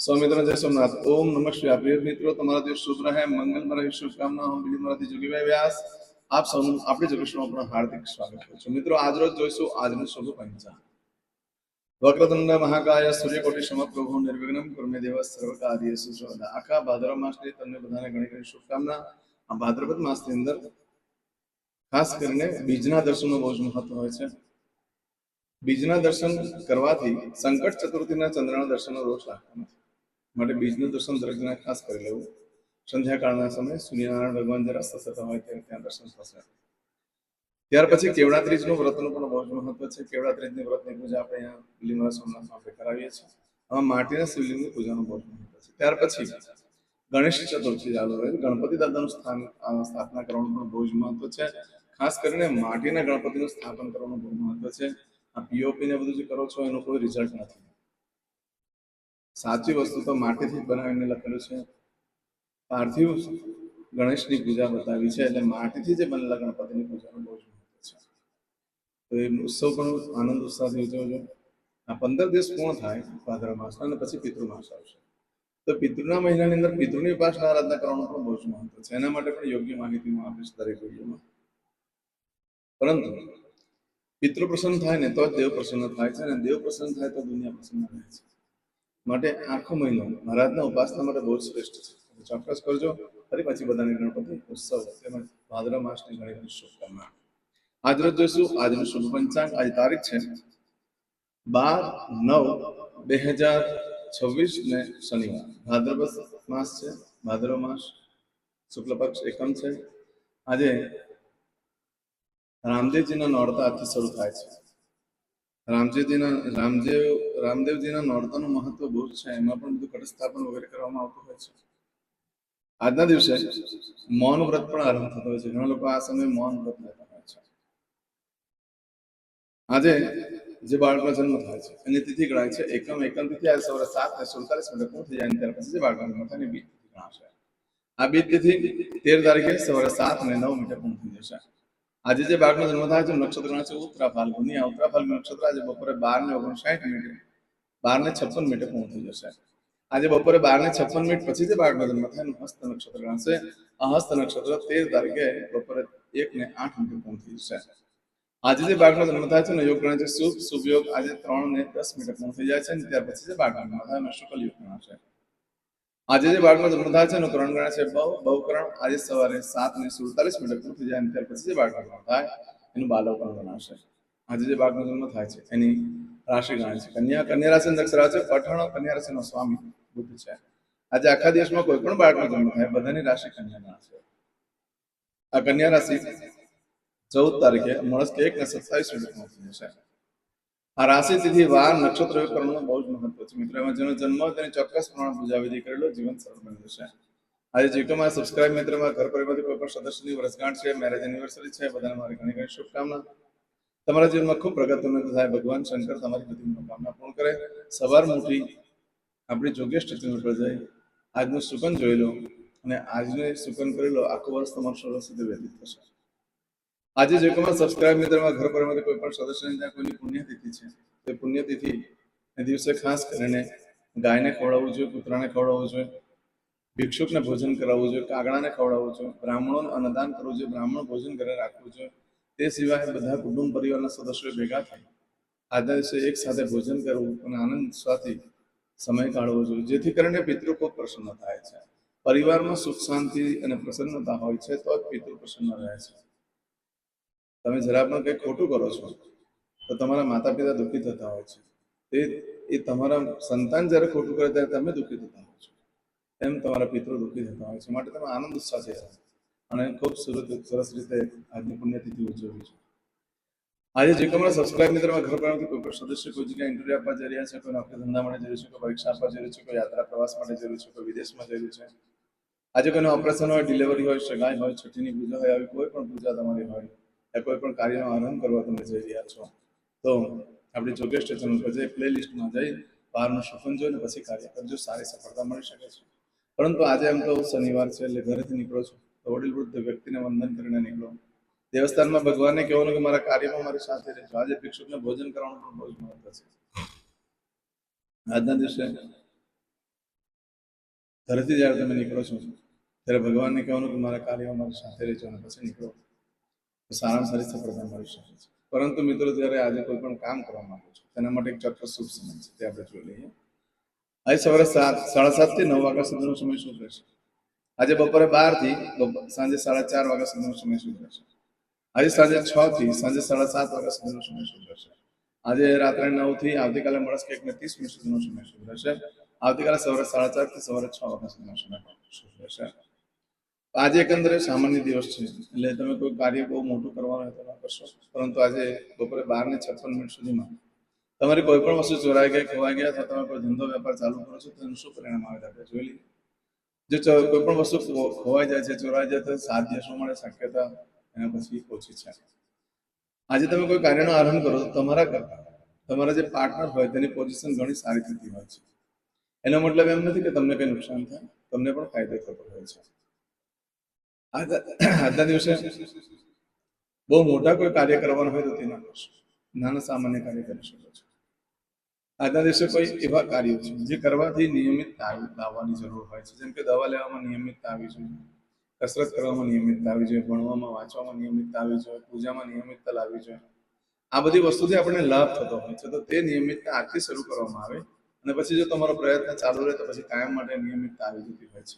सौमित्र जय सोमनाथ। ओम नमः शिवाय। प्रिय मित्रों, તમારા દિવસ શુભ રહે, મંગલમય રહે, શુભકામના હું બિલીમરાથી જોગીભાઈ વ્યાસ આપ સૌનું આપણી જોગેશમાં પણ હાર્દિક સ્વાગત કરું છું। મિત્રો, આજ રોજ જોઈશું આજનું શુભ પંચાંગ। વક્રતુંડ મહાકાય સૂર્યકોટિ સમપ્રભુ નિર્વિઘ્નમ કુરુ મે દેવ સર્વકાર્યેષુ સર્વદા। આખા ભાદરવા માસની તમને બધાને ઘણી ઘણી શુભકામના। આ ભાદ્રપદ માસની અંદર ખાસ કરીને બીજના દર્શનનું બહુ જ મહત્વ હોય છે। બીજના દર્શન કરવાથી સંકટ ચતુર્થીના ચંદ્રના દર્શનનો રોષ રાખતા નથી, માટે બીજનું દર્શન દરેક જણા ખાસ કરી લેવું। સંધ્યાકાળના સમયે સૂર્યનારાયણ ભગવાન જરા સસતા હોય ત્યારે ત્યાં દર્શન થશે। ત્યાર પછી કેવડા ત્રીજનું વ્રતનું પણ બહુ જ મહત્વ છે। કેવડા ત્રીજની વ્રતની પૂજા આપણે અહીંયા બિલીમરા સોમનાથમાં આપણે કરાવીએ છીએ। આમાં માટીના શિવલિંગની પૂજાનું બહુ જ મહત્વ છે। ત્યાર પછી ગણેશ ચતુર્થી ચાલુ હોય, ગણપતિ દાદાનું સ્થાપના કરવાનું પણ બહુ જ મહત્વ છે। ખાસ કરીને માટીના ગણપતિનું સ્થાપન કરવાનું બહુ મહત્વ છે। આ પીઓપી ને બધું જે કરો છો એનું કોઈ રિઝલ્ટ નથી। સાચી વસ્તુ તો માટીથી જ બનાવીને લખેલું છે। પાર્થિવ ગણેશની પૂજા બતાવી છે, એટલે માટીથી જે બનેલા ગણપતિની પૂજાનું બહુ જ મહત્વ છે। તો એ ઉત્સવ પણ આનંદ ઉત્સાહથી ઉજવજો। આ 15 દિવસ પૂર્ણ થાય ભાદરવા માસ અને પછી પિતૃમાસ આવશે। તો પિતૃના મહિનાની અંદર પિતૃની ઉપાસના આરાધના કરવાનું પણ બહુ જ મહત્વ છે। એના માટે પણ યોગ્ય માહિતી હું આપીશ દરેક વિડીયોમાં। પરંતુ પિતૃ પ્રસન્ન થાય ને તો જ દેવ પ્રસન્ન થાય છે, અને દેવ પ્રસન્ન થાય તો દુનિયા પ્રસન્ન રહે છે। માટે આખો મહિનો મહારાજના ઉપાસના માટે બહુ જ શ્રેષ્ઠ છે। ચોક્કસ કરજો। ફરી પછી બધાને ગણપતિ ઉત્સવ તેમજ ભાદરવા માસની ઘણી ઘણી શુભકામના। આજ રોજ જોઈશું આજનું શુભ પંચાંગ। આજ તારીખ છે 12/9/2026 ને શનિવાર। ભાદ્રપદ માસ છે, ભાદરવા માસ શુક્લ પક્ષ એકમ છે। આજે રામદેવજીના નોરતા આજથી શરૂ થાય છે। રામદેવજીના નોરતાનું મહત્વ બહુ જ છે। એમાં પણ બધું કટસ્થાપન વગેરે કરવામાં આવતું હોય છે। આજના દિવસે મૌન વ્રત પણ આરંભ થતો હોય છે। ઘણા લોકો આ સમયે મૌન વ્રત લેતા હોય છે। આજે જે બાળકનો જન્મ થાય છે એની તિથિ ગણાય છે એકમ તિથિ। આજે સવારે 7:47 પૂર્ણ થઈ જાય ત્યાર પછી જે બાળકનો જન્મ થાય એની બીજ તિથિ ગણાશે। આ બીજ તિથિ 13 તારીખે સવારે 7:09 પૂર્ણ થઈ જશે। આજે જે બાળકનો જન્મ થાય છે નક્ષત્ર ગણાય છે ઉત્તરા ફાલ્ગુની। આ ઉત્તરા ફાલ્ગુની નક્ષત્ર આજે બપોરે 12:59 12:56 પૂર્ણ થઈ જશે। આજે બપોરે 12:56 પછી જે બાળકનો જન્મ થાય એનું હસ્ત નક્ષત્ર ગણાશે। આ હસ્ત નક્ષત્ર 13 તારીખે બપોરે 1:08 પૂર્ણ થઈ જશે। આજે જે બાળકનો જન્મ થાય છે ને યોગ ગણાય છે શુભ યોગ આજે 3:10 પૂર્ણ થઈ જાય છે, અને ત્યાર પછી જે બાળકનો જન્મ થાય એનો શુક્લ યોગ ગણાશે। આજે જે બાળકનો જન્મ થાય છે એનું કરણ ગણાય છે બહુકરણ। આજે સવારે 7:47 પૂર્ણ થઈ જાય, અને ત્યાર પછી જે બાળકનો જન્મ થાય એનું બાલવકરણ ગણાશે। આજે જે બાળકનો જન્મ થાય છે એની રાશિ ગણાય છે કન્યા। કન્યા રાશિની અક્ષર છે પઠણ। કન્યા રાશિનો સ્વામી બુધ છે। આજે આખા દેશમાં કોઈ પણ બાળકનો જન્મ થાય બધાની રાશિ કન્યા ગણાશે। આ કન્યા રાશિ 14 તારીખે મળસ્ક 1:27 પૂર્ણ જશે। આ રાશિ તિથિ વાર નક્ષત્ર કરવાનું બહુ જ મહત્વ છે। મિત્રો, એમાં જેનો જન્મ તેની ચોક્કસ પ્રમાણે પૂજા વિધિ કરેલો જીવન સરળ બની જશે। આજે જીટોમાં સબસ્ક્રાઇબ મિત્રમાં ઘર પરિવારમાંથી કોઈ પણ સદસ્યની વર્ષગાંઠ છે, મેરેજ એનિવર્સરી છે, બધાને મારી ઘણી ઘણી શુભકામના। તમારા જીવનમાં ખૂબ પ્રગતિ થાય। ભગવાન શંકર તમારી બધી મનોકામના પૂર્ણ કરે। સવાર મોટી આપણી જોગેશ ચેનલ પર જઈ આજનું સુકન જોઈ લો, અને આજનું સુકન કરી લો, આખું વર્ષ તમારું સરસ રીતે વ્યતીત થશે। આજે જે કોઈ સબસ્ક્રાઇબ મિત્રમાં ઘર પરિવારમાંથી કોઈ પણ સદસ્યની ત્યાં કોઈની પુણ્યતિથિ છે, તે પુણ્યતિથિ એ દિવસે ખાસ કરીને ગાયને ખવડાવવું જોઈએ, કૂતરાને ખવડાવવું જોઈએ, ભિક્ષુકને ભોજન કરાવવું જોઈએ, કાગડાને ખવડાવવું જોઈએ, બ્રાહ્મણોને અન્નદાન કરવું જોઈએ, બ્રાહ્મણ ભોજન ઘરે રાખવું જોઈએ। તે સિવાય બધા કુટુંબ પરિવારના સદસ્યો ભેગા થઈ આજના દિવસે એક સાથે ભોજન કરવું અને આનંદ સ્વાથી સમય કાઢવો જોઈએ, જેથી કરીને પિતૃ ખૂબ પ્રસન્ન થાય છે। પરિવારમાં સુખ શાંતિ અને પ્રસન્નતા હોય છે તો જ પિતૃ પ્રસન્ન રહે છે। તમે જરા પણ કંઈ ખોટું કરો છો તો તમારા માતા પિતા દુઃખી થતા હોય છે। એ તમારા સંતાન જ્યારે ખોટું કરે ત્યારે તમે દુઃખી થતા હોય છો, એમ તમારા પિતૃ દુઃખી થતા હોય છે। માટે તમે આનંદ ઉત્સાહથી રહો અને ખૂબ સરસ રીતે આજની પુણ્યતિથિ ઉજવવી છે। આજે જે તમારા સબસ્ક્રાઇબ મિત્રમાં ઘર પરથી કોઈ પણ સદસ્ય કોઈ જગ્યાએ ઇન્ટરવ્યુ આપવા જઈ રહ્યા છે, કોઈ નોકરી ધંધા માટે જઈ રહ્યું છે, કોઈ પરીક્ષા આપવા જઈ રહ્યું છે, કોઈ યાત્રા પ્રવાસ માટે જઈ રહ્યું છે, કોઈ વિદેશમાં જઈ રહ્યું છે, આજે કોઈનું ઓપરેશન હોય, ડિલિવરી હોય, સગાઈ હોય, છઠ્ઠીની પૂજા હોય, આવી કોઈ પણ પૂજા તમારી હોય, કોઈ પણ કાર્યનો આરંભ કરવા તમે જઈ રહ્યા છો તો આપણી જોગેશ ચેનલ પર જઈ પ્લે લિસ્ટમાં જઈ બહારનું શુકન જોઈને પછી કાર્ય કરજો, સારી સફળતા મળી શકે છે। પરંતુ આજે એમ તો શનિવાર છે એટલે ઘરેથી નીકળો છો તો વડીલ વૃદ્ધ વ્યક્તિને વંદન કરીને નીકળો। દેવસ્થાનમાં ભગવાનને કહેવાનું કે મારા કાર્યમાં મારી સાથે રહેજો। આજે ભિક્ષુકને ભોજન કરવાનું પણ બહુ જ મહત્વ છે। આજના દિવસે ઘરેથી જ્યારે તમે નીકળો છો ત્યારે ભગવાનને કહેવાનું કે મારા કાર્યમાં મારી સાથે રહેજો અને પછી નીકળો તો સારામાં સારી સફળતા મળી શકે છે. પરંતુ મિત્રો, જ્યારે આજે કોઈ પણ કામ કરવા માંગો છો તેના માટે એક ચોક્કસ શુભ સમય છે, તે આપણે જોઈ લઈએ. આજે સવારે 7:30 થી 9 વાગ્યા સુધીનો સમય શુભ રહેશે. આજે બપોરે 12 થી સાંજે 4:30 વાગ્યા સુધીનો સમય શુભ રહેશે. આજે સાંજે 6 થી સાંજે 7:30 વાગ્યા સુધીનો સમય શુભ રહેશે. આજે રાત્રે 9 થી આવતીકાલે મળસ્કે 1:30 સુધીનો સમય શુભ રહેશે. આવતીકાલે સવારે 4:30 થી સવારે 6 વાગ્યા સુધીનો સમય શુભ રહેશે. આજે એકંદરે સામાન્ય દિવસ છે, એટલે તમે કોઈ કાર્ય બહુ મોટું કરવાનું હોય તો ના કરશો. પરંતુ આજે બપોરે 12:56 સુધીમાં તમારી કોઈ પણ વસ્તુ ચોરાઈ ગઈ, ખોવાઈ ગયા અથવા તમે કોઈ ધંધો વેપાર ચાલુ કરો છો તો એનું શું પરિણામ આવે છે આપણે જોઈ લઈએ. જો કોઈ પણ વસ્તુ ખોવાઈ જાય છે, ચોરાઈ જાય તો 7 દિવસો મળે શક્યતા એના પછી ઓછી છે. આજે તમે કોઈ કાર્યનો આરંભ કરો તો તમારા કરતા તમારા જે પાર્ટનર હોય તેની પોઝિશન ઘણી સારી થતી હોય છે. એનો મતલબ એમ નથી કે તમને કંઈ નુકસાન થાય, તમને પણ ફાયદો થતો હોય છે. આજના દિવસે બહુ મોટા કોઈ કાર્ય કરવાનું હોય તો તે ના કરશો, નાના સામાન્ય કાર્ય કરી શકો છો. આજના દિવસે કોઈ એવા કાર્યો છે જે કરવાથી નિયમિતતા લાવવાની જરૂર હોય છે. જેમ કે દવા લેવામાં નિયમિતતા આવવી જોઈએ, કસરત કરવામાં નિયમિતતા આવવી જોઈએ, ભણવામાં વાંચવામાં નિયમિતતા આવવી જોઈએ, પૂજામાં નિયમિતતા લાવવી જોઈએ. આ બધી વસ્તુથી આપણને લાભ થતો હોય છે, તો તે નિયમિતતા આજથી શરૂ કરવામાં આવે અને પછી જો તમારો પ્રયત્ન ચાલુ રહે તો પછી કાયમ માટે નિયમિતતા આવી જતી હોય છે.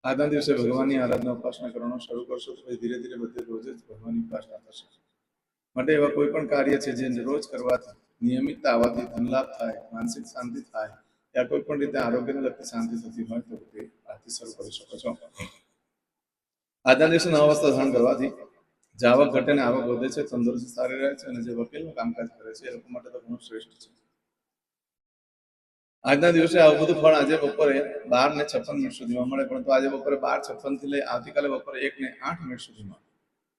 આજના દિવસે ભગવાનની આરાધના ઉપાસના કરવાનું શરૂ કરશો તો પછી ધીરે ધીરે બધે રોજ જ ભગવાનની ઉપાસના થશે. માટે એવા કોઈ પણ કાર્ય છે જે રોજ કરવાથી નિયમિતતા આવવાથી ધન લાભ થાય, માનસિક શાંતિ થાય, યા કોઈ પણ રીતે આરોગ્યને લગતી શાંતિ થતી હોય તો તે આજથી શરૂ કરી શકો છો. આજના દિવસે નવા વસ્ત્ર ધારણ કરવાથી જાવક ઘટે અને આવક વધે છે, તંદુરસ્તી સારી રહે છે અને જે વકીલનું કામકાજ કરે છે એ લોકો માટે તો ઘણું શ્રેષ્ઠ છે. આજના દિવસે આવું બધું ફળ આજે બપોરે 12:56 સુધીમાં મળે, પરંતુ આજે બપોરે 12:56 થી લઈ આવતીકાલે બપોરે 1:08 સુધીમાં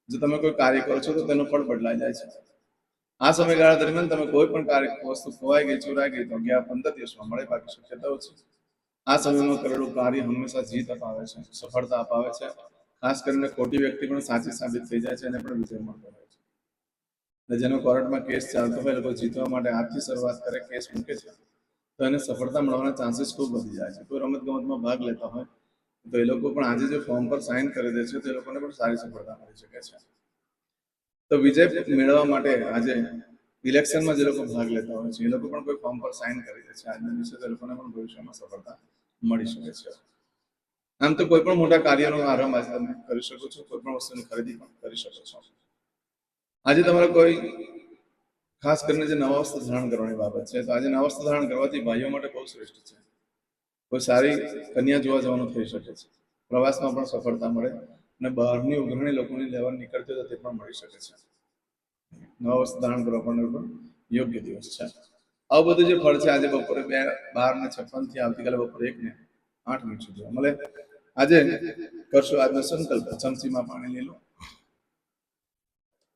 જો તમે કોઈ કાર્ય કરો છો તો તેનું ફળ બદલાઈ જાય છે. આ સમયગાળા દરમિયાન તમે કોઈ પણ કાર્ય વસ્તુ ખોવાઈ ગઈ, ચોરાઈ ગઈ તો 15 દિવસમાં મળે, બાકી શક્યતા ઓછી. આ સમયમાં કરેલું કાર્ય હંમેશા જીત અપાવે છે, સફળતા અપાવે છે. ખાસ કરીને ખોટી વ્યક્તિ પણ સાચી સાબિત થઈ જાય છે અને પણ વિજય મળતો હોય છે. જેનો કોર્ટમાં કેસ ચાલતો હોય, લોકો જીતવા માટે આજથી શરૂઆત કરે, કેસ મૂકે છે, તો એને સફળતા મળવાના ચાન્સીસ ખૂબ વધી જાય છે. કોઈ રમત ગમતમાં ભાગ લેતા હોય તો એ લોકો પણ આજે જે ફોર્મ પર સાઇન કરી દે છે તો એ લોકોને પણ સારી સફળતા મળી શકે છે. તો વિજય મેળવવા માટે આજે ઇલેક્શનમાં જે લોકો ભાગ લેતા હોય છે એ લોકો પણ કોઈ ફોર્મ પર સાઇન કરી દે છે. આજના દિવસે તે લોકોને પણ ભવિષ્યમાં સફળતા મળી શકે છે. આમ તો કોઈ પણ મોટા કાર્યનો આરંભ આજે તમે કરી શકો છો, કોઈ પણ વસ્તુની ખરીદી પણ કરી શકો છો. આજે તમારે કોઈ ખાસ કરીને જે નવા વસ્ત્ર ધારણ કરવાની બાબત છે, તો આજે નવા વસ્ત્ર ધારણ કરવાથી ભાઈઓ માટે બહુ શ્રેષ્ઠ છે. કોઈ સારી કન્યા જોવા જવાનું થઈ શકે છે, પ્રવાસમાં પણ સફળતા મળે અને બહારની ઉઘરણી લોકોની લેવા નીકળતી હોય તો તે પણ મળી શકે છે. નવા વસ્ત્ર ધારણ કરવા પણ યોગ્ય દિવસ છે. આવું બધું જે ફળ છે આજે બપોરે 12:56 થી આવતીકાલે બપોરે 1:08 સુધી મળે. આજે કરશો આજનો સંકલ્પ, ચમચીમાં પાણી લઈ લો.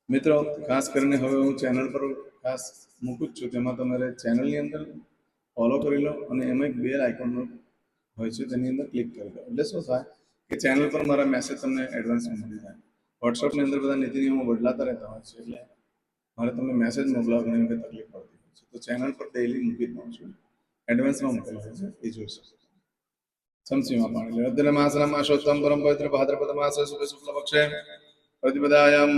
મિત્રો, ખાસ કરીને હવે હું ચેનલ પર ખાસ મૂકું જ છું, તેમાં તમારે ચેનલની અંદર ફોલો કરી લો અને એમાં એક બેલ આઇકોન હોય છે તેની અંદર ક્લિક કરી લો. એટલે શું થાય કે ચેનલ પર મારા મેસેજ તમને એડવાન્સમાં મળી જાય. વોટ્સઅપની અંદર બધા નીતિ નિયમો બદલાતા રહેતા હોય છે, એટલે મારે તમને મેસેજ મોકલવા ઘણી વખત તકલીફ પડતી હોય છે. તો ચેનલ પર ડેઈલી મૂકી દઉં છું, એડવાન્સમાં મૂકેલા હોય છે, એ જોઈ શકો. ચમચીમાં પાણી લે. અદ્ય માસના માસોત્તમ પરમ પવિત્ર ભાદ્રપદ માસ શુક્લ પક્ષે પ્રતિપદાયામ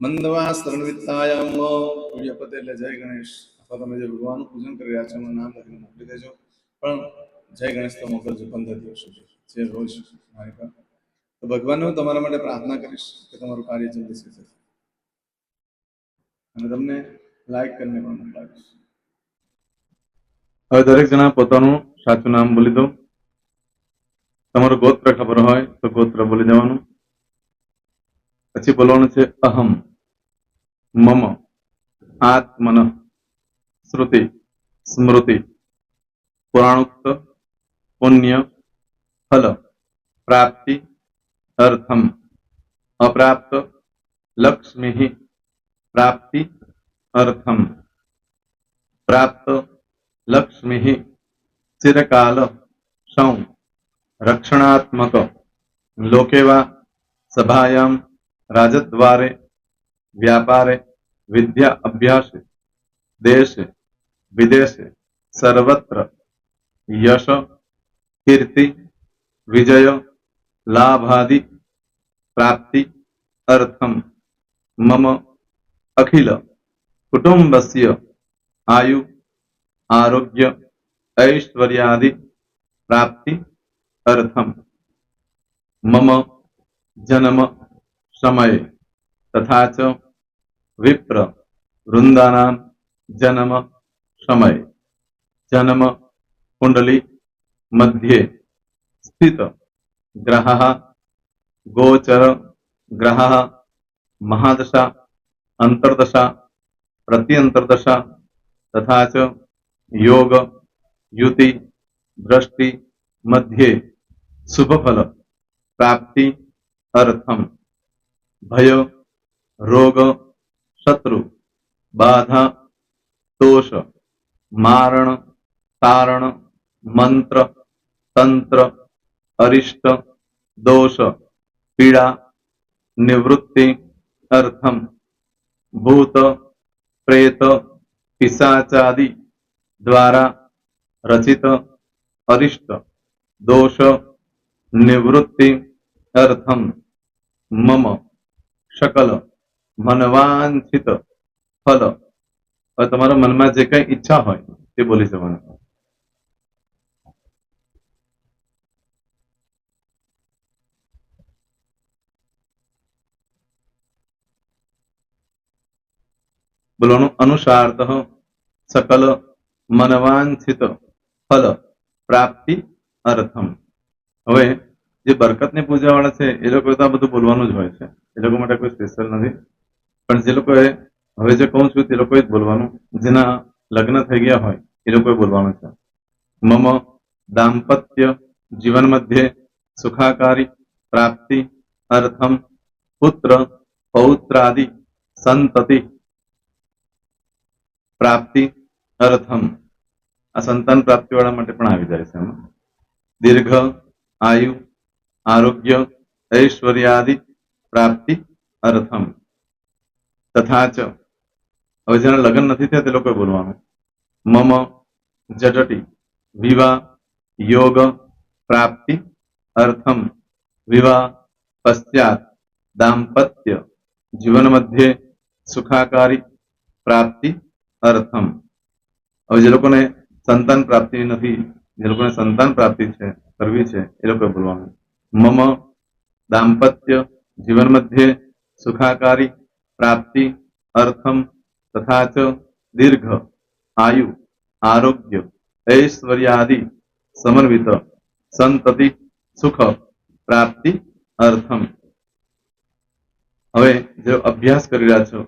મંદવાસ્ત્રણવિત્તાયામ વિડીયો પતે એટલે જય ગણેશ, અથવા તમે જે ભગવાનનું પૂજન કરી રહ્યા છો એનું નામ લખીને મોકલી દેજો. પણ જય ગણેશ તો મોકલજો 15 દિવસ સુધી, જે રોજ મારી પર. તો ભગવાનને હું તમારા માટે પ્રાર્થના કરીશ કે તમારું કાર્ય જલ્દી થઈ શકે અને તમને લાઈક કરીને પણ મોકલાવીશ. હવે દરેક જણા પોતાનું સાચું નામ બોલી દો. તમારું ગોત્ર ખબર હોય તો ગોત્ર બોલી દેવાનું. પછી બોલવાનું છે અહમ, મમ, આત્મન, શ્રુતિ, સ્મૃતિ, પુરાણોક્ત, પુણ્ય, ફલ, પ્રાપ્તિ, અર્થમ, અપ્રાપ્ત, લક્ષ્મી, પ્રાપ્તિ, અર્થમ, પ્રાપ્ત, લક્ષ્મી, ચિરકાલ, સૌ, રક્ષણાત્મક, લોકેવા, સભાયામ, રાજદ્વારે, વ્યાપારે, વિદ્યા અભ્યાસે, દેશે, વિદેશે, સર્વત્ર, યશ, कीर्ति विजय लाभादि प्राप्ति अर्थम मम अखिल कुटुंबस्य आयु आरोग्य ऐश्वर्यादि प्राप्ति अर्थम मम जन्म समय तथा च विप्र वृंदानां जन्म समय जन्म कुंडली मध्ये स्थित ग्रहः गोचर ग्रहः महादशा अंतर्दशा प्रत्यंतर्दशा तथा च योग युति दृष्टि मध्ये शुभफल प्राप्ति अर्थम भय रोग शत्रु बाधा दोष मारण तारण मंत्र तंत्र अरिष्ट दोष पीड़ा निवृत्ति अर्थम भूत प्रेत पिशाचादि द्वारा रचित अरिष्ट दोष निवृत्ति अर्थम मम सकल मनवांछित फल और તમારા મનમાં જે કઈ ઈચ્છા હોય તે બોલી જવાનું. બોલવાનું અનુસારતઃ सकल मनवांछित फल प्राप्ति अर्थम. હવે જે બરકતની પૂજા વાળા છે એ લોકો તો આ બધું બોલવાનું જ હોય છે, એ લોકો માટે કોઈ સ્પેશિયલ નથી. પણ જે લોકોએ હવે જે કહું છું તે લોકોએ જ બોલવાનું, જેના લગ્ન થઈ ગયા હોય એ લોકોએ બોલવાનું છે. મમ દાંપત્ય જીવન મધ્યે સુખાકારી પ્રાપ્તિ અર્થમ પુત્ર પૌત્રાદि સંતતિ પ્રાપ્તિ અર્થમ. આ સંતાન પ્રાપ્તિ વાળા માટે પણ આવી જાય છે. એમાં દીર્ઘ આયુ આરોગ્ય ऐश्वर्यादि प्राप्ति अर्थम तथा च. હવે જેના લગ્ન નથી થયા તે લોકોએ બોલવાનું. મમ જટટી વિવાહ યોગ પ્રાપ્તિ અર્થમ વિવાહ પશ્ચાત દાંપત્ય જીવન મધ્યે સુખાકારી પ્રાપ્તિ અર્થમ. હવે જે લોકોને સંતાન પ્રાપ્તિ નથી, જે લોકોને સંતાન પ્રાપ્તિ છે કરવી છે એ લોકોએ બોલવાનું. मम दाम्पत्य जीवन मध्ये सुखाकारी प्राप्ति अर्थम तथा च दीर्घ आयु आरोग्य ऐश्वर्यादि समन्वित संतति सुख प्राप्ति अर्थम. હવે જે અભ્યાસ કરી રહ્યા છો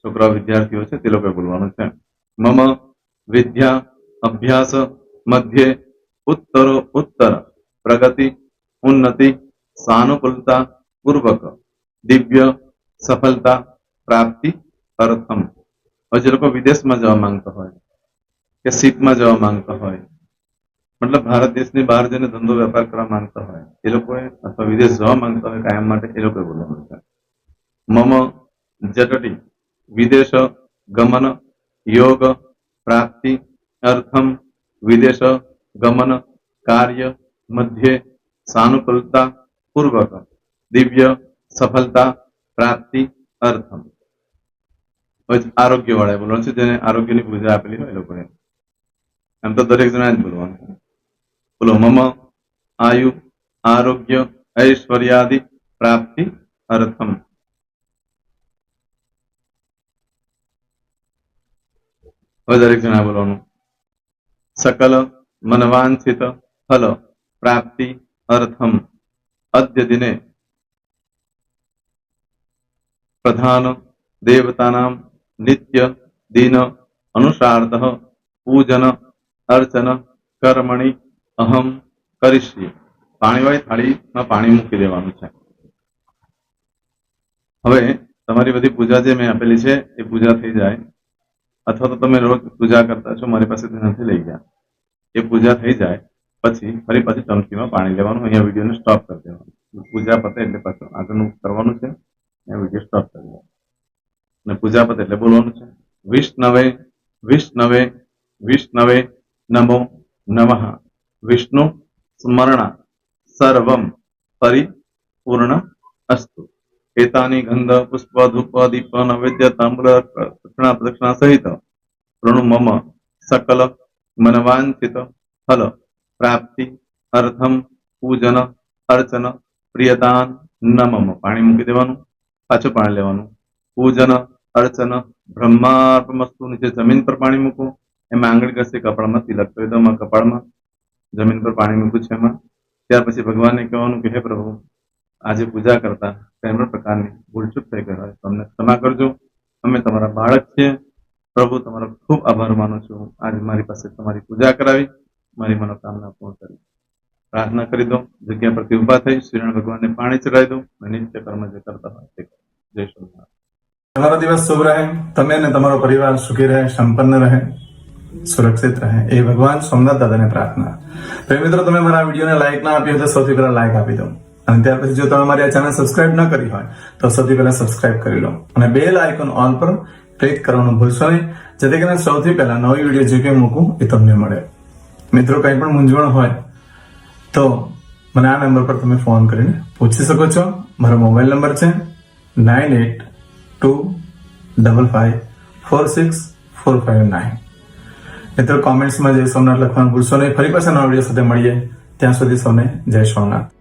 છોકરા વિદ્યાર્થીઓ છે તે લોકોએ બોલવાનું છે. મમ વિદ્યા અભ્યાસ મધ્યે ઉત્તરો ઉત્તર પ્રગતિ उन्नति सानुकूलता पूर्वक दिव्य सफलता प्राप्ति अर्थम. और जो लोग विदेश में जवा मांगता हो के सीप में जवा मांगता हो, मतलब भारत देश ने बहार जने धंधो व्यापार करवा मांगता हो ए लोग अथवा विदेश जवा मांगता हो कायम माटे ए लोग बोलवानुं छे. मम जटटी विदेश गमन योग प्राप्ति अर्थम विदेश गमन कार्य मध्य सानुकूलता पूर्वक दिव्य सफलता प्राप्ति अर्थम. आरोग्य वाળા બોલવાનું છે, જેને આરોગ્યની પૂજા આપેલી હોય એ લોકોને. એમ તો દરેક જણા જ બોલવાનું. બોલો મમ આયુ આરોગ્ય ऐश्वर्यादि प्राप्ति अर्थम. હવે દરેક જણા બોલવાનું. सकल मनवांछित फल प्राप्ति अर्थम अद्य दिने प्रधान देवतानां नित्य दिन अनुसारतः पूजन अर्चन कर्मणि अहम करिष्ये. પાણીવાળી થાળીમાં પાણી મૂકી દેવાનું છે. હવે તમારી બધી પૂજા જે મેં આપેલી છે એ પૂજા થઈ જાય, અથવા તો તમે રોજ પૂજા કરતા છો મારી પાસેથી નથી લઈ ગયા, એ પૂજા થઈ જાય પછી ફરી પાછી ચમચીમાં પાણી લેવાનું. અહીંયા વિડીયોને સ્ટોપ કરી દેવાનું. પૂજા પતે એટલે પાછું આગળનું કરવાનું છે. અહીંયા વિડીયો સ્ટોપ કરી દેવાનો અને પૂજા પતે એટલે બોલવાનું છે. વિષ્ણવે વિષ્ણવે વિષ્ણવે નમો નમઃ. વિષ્ણુ સ્મરણા સર્વમ પરિપૂર્ણ અસ્તુ. એતાની ગંધ પુષ્પ ધૂપ દીપ નૈવેદ્ય તાંબૂલ પ્રદક્ષિણા સહિત ઋણુ મમ સકલ મનવાંછિત ફલ પ્રાપ્તિ અર્થમ પૂજન અર્ચન પ્રિયતાન ન મમ. પાણી મૂકી દેવાનું, પાછું પાણી લેવાનું. પૂજન અર્ચન બ્રહ્માર્પણમસ્તુ. નીચે જમીન પર પાણી મૂકવું, એમાં આંગળી ઘસી કપાળમાં તિલક કરી દો. કપાળમાં જમીન પર પાણી મૂક્યું છે એમાં. ત્યાર પછી ભગવાનને કહેવાનું કે હે પ્રભુ, આજે પૂજા કરતા કોઈ પણ પ્રકારની ભૂલચૂક થઈ ગઈ હોય તો અમને ક્ષમા કરજો. અમે તમારા બાળક છીએ. પ્રભુ, તમારો ખૂબ આભાર માનું છું. આજે મારી પાસે તમારી પૂજા કરાવી, મારી મનોકામના પૂર્ણ કરી. પ્રાર્થના કરી દો. જગ્યા પરથી ઉભા થઈ શ્રીનારાયણ ભગવાનને પાણી ચડાવી દો અને નિત્ય કર્મ જે કરતા હોય તે કરો. જય સ્વામિનારાયણ. તમારો દિવસ શુભ રહે. તમે અને તમારો પરિવાર સુખી રહે, સંપન્ન રહે, સુરક્ષિત રહે એ ભગવાન સોમનાથ દાદાને પ્રાર્થના. તો મિત્રો, તમે મારા વિડીયોને લાઈક ના આપી હોય તો સૌથી પહેલા લાઈક આપી દો. અને ત્યાર પછી જો તમે મારી આ ચેનલ સબસ્ક્રાઇબ ન કરી હોય તો સૌથી પહેલા સબસ્ક્રાઇબ કરી લો અને બેલ આઇકોન ઓલ પર ક્લિક કરવાનું ભૂલશો નહીં, જેથી કરીને સૌથી પહેલા નવી વિડીયો જે કંઈ મૂકું એ તમને મળે. મિત્રો, કંઈ પણ મૂંઝવણ હોય તો મને આ નંબર પર તમે ફોન કરીને પૂછી શકો છો. મારો મોબાઈલ નંબર છે 9825546459. મિત્રો, કોમેન્ટ્સમાં જય સોમનાથ લખવાનું ભૂલશો નહીં. ફરી પાછા નવા વિડીયો સાથે મળીએ. ત્યાં સુધી સૌને જય સોમનાથ.